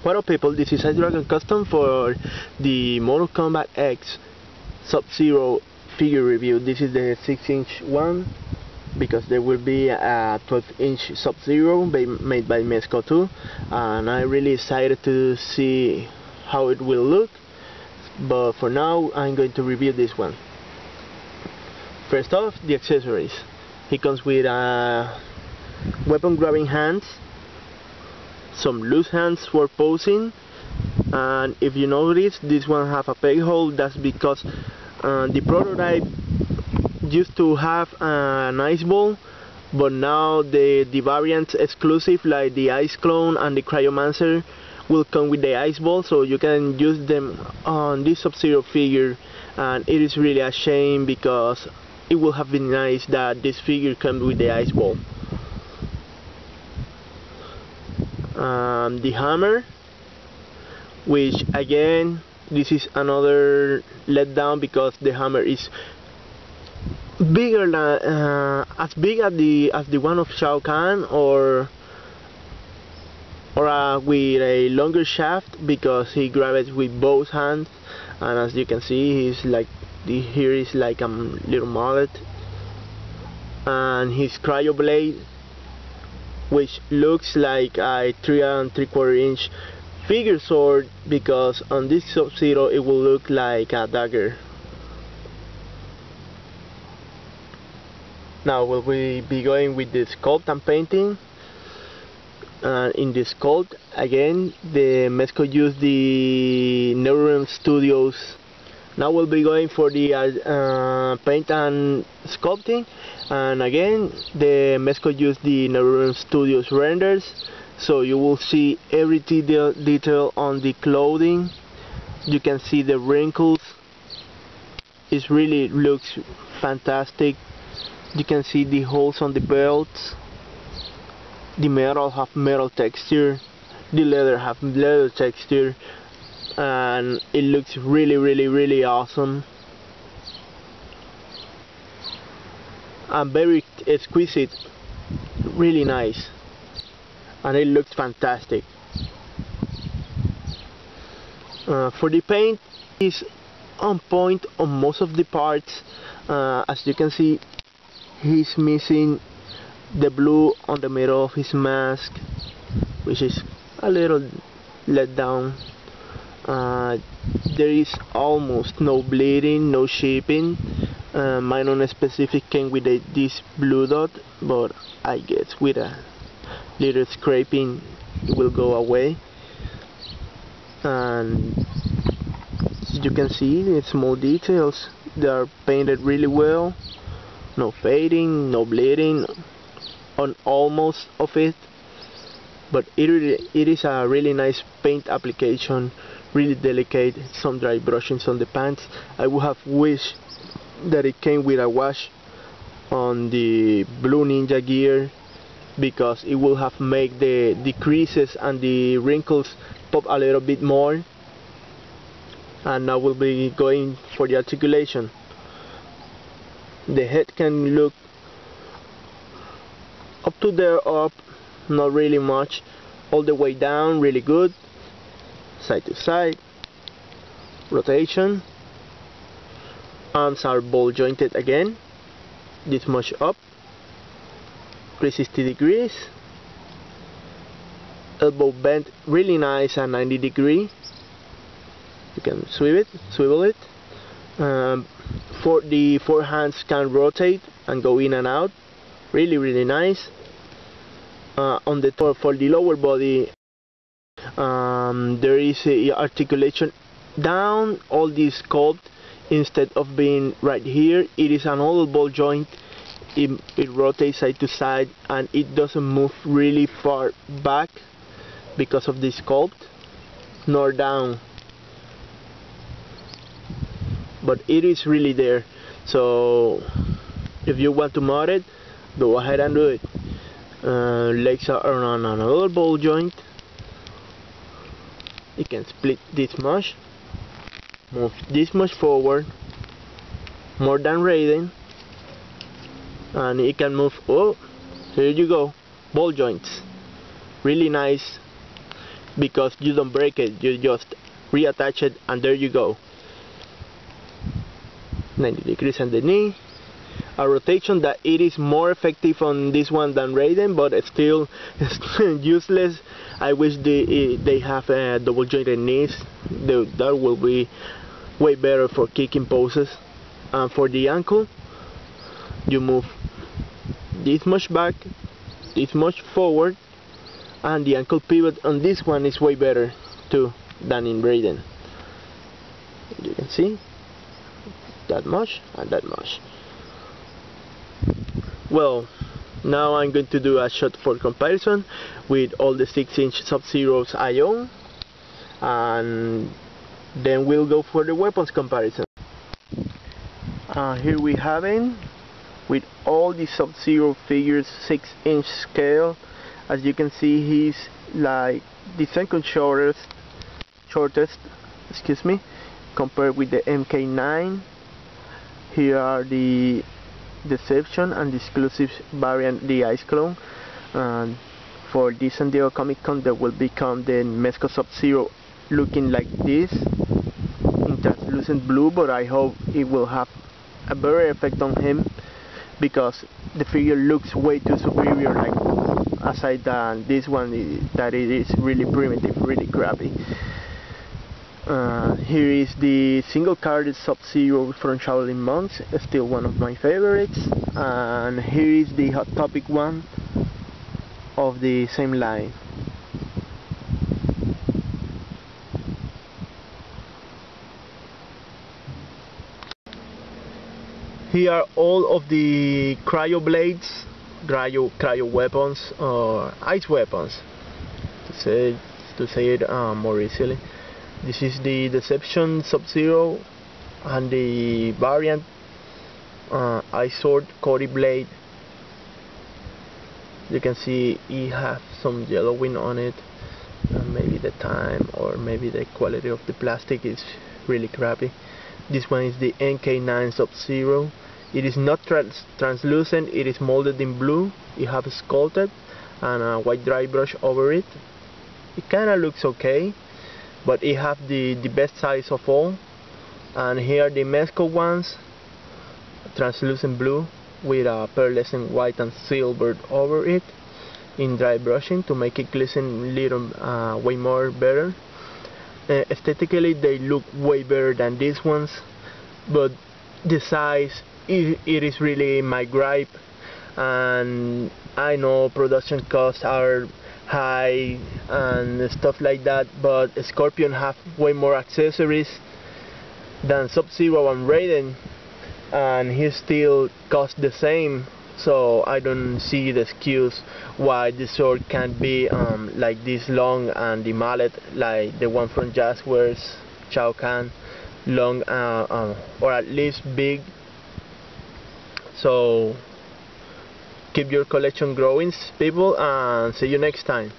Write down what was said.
What up people, this is Dragon Custom for the Mortal Kombat X Sub-Zero figure review. This is the 6-inch one because there will be a 12-inch Sub-Zero made by Mezco 2, and I'm really excited to see how it will look, but for now I'm going to review this one. First off, the accessories. He comes with weapon grabbing hands, some loose hands for posing, and if you notice, this one have a peg hole. That's because the prototype used to have an ice ball, but now the variants exclusive like the Ice Clone and the Cryomancer will come with the ice ball, so you can use them on this Sub-Zero figure, and it is really a shame because it would have been nice that this figure comes with the ice ball. The hammer, which again, this is another letdown because the hammer is bigger than as big as the one of Shao Kahn, or with a longer shaft, because he grabs it with both hands, and as you can see, he's like here is like a little mallet. And his cryo blade, which looks like a 3 3/4 inch figure sword, because on this Sub-Zero it will look like a dagger. Now we'll be going with the sculpt and painting. In the sculpt, again, the Mezco used the NeuroRealm Studios. Now we'll be going for the paint and sculpting, and again the Mezco used the NeuroRealm Studios renders, so you will see every detail on the clothing. You can see the wrinkles. It really looks fantastic. You can see the holes on the belts. The metal have metal texture, the leather have leather texture, and it looks really awesome and very exquisite, really nice, and it looks fantastic. For the paint, is on point on most of the parts. As you can see, he's missing the blue on the middle of his mask, which is a little let down. There is almost no bleeding, no shaping. Mine on a specific came with this blue dot, but I guess with a little scraping it will go away. And as you can see, the small details, they are painted really well. No fading, no bleeding on almost of it, but it is a really nice paint application, really delicate. Some dry brushings on the pants. I would have wished that it came with a wash on the blue ninja gear, because it will have made the creases and the wrinkles pop a little bit more. And now we'll be going for the articulation. The head can look up to there, up, not really much. All the way down, really good. Side to side, rotation. Arms are ball jointed again, this much up, 360 degrees. Elbow bent really nice at 90 degree. You can swivel it. For the four hands can rotate and go in and out, really nice. On the top, for the lower body, there is a articulation down all this sculpt. Instead of being right here, it is an oval ball joint. It rotates side to side, and it doesn't move really far back because of the sculpt, nor down, but it is really there. So if you want to mod it, go ahead and do it. Legs are on another ball joint. You can split this much, move this much forward, more than Raiden, and it can move. Oh, here you go, ball joints, really nice. because you don't break it, you just reattach it and there you go. 90 degrees on the knee. A rotation that it is more effective on this one than Raiden, but it's still useless. I wish they have double jointed knees. That will be way better for kicking poses. And for the ankle, you move this much back, this much forward, and the ankle pivot on this one is way better too than in Raiden. You can see that much and that much. Well, now I'm going to do a shot for comparison with all the 6-inch Sub-Zeros I own, and then we'll go for the weapons comparison. Here we have it with all the Sub-Zero figures, 6-inch scale. As you can see, he's like the second shortest, excuse me, compared with the MK9. Here are the Deception and the exclusive variant, the Ice Clone. And for this San Diego Comic Con, there will become the Mezco Sub-Zero looking like this in translucent blue, but I hope it will have a better effect on him because the figure looks way too superior, like aside than this one that it is really primitive, really crappy. Here is the single carded Sub-Zero from Shaolin Monks, still one of my favorites, and here is the Hot Topic one of the same line. Here are all of the cryo blades, cryo weapons, or ice weapons, to say it more easily. This is the Deception Sub-Zero and the variant Ice Sword Cody blade. You can see it has some yellowing on it, maybe the time or maybe the quality of the plastic is really crappy. This one is the MK9 Sub-Zero. It is not translucent, it is molded in blue. It has sculpted and a white dry brush over it. It kinda looks okay, but it has the best size of all. And here are the Mezco ones, translucent blue with a pearlescent white and silver over it in dry brushing to make it glisten little way more better. Aesthetically they look way better than these ones, but the size, it is really my gripe. And I know production costs are high and stuff like that, but Scorpion have way more accessories than Sub-Zero and Raiden, and he still costs the same. So I don't see the excuse why the sword can't be like this long, and the mallet like the one from Jazzwares, Shao Kahn, long or at least big. So keep your collection growing, people, and see you next time.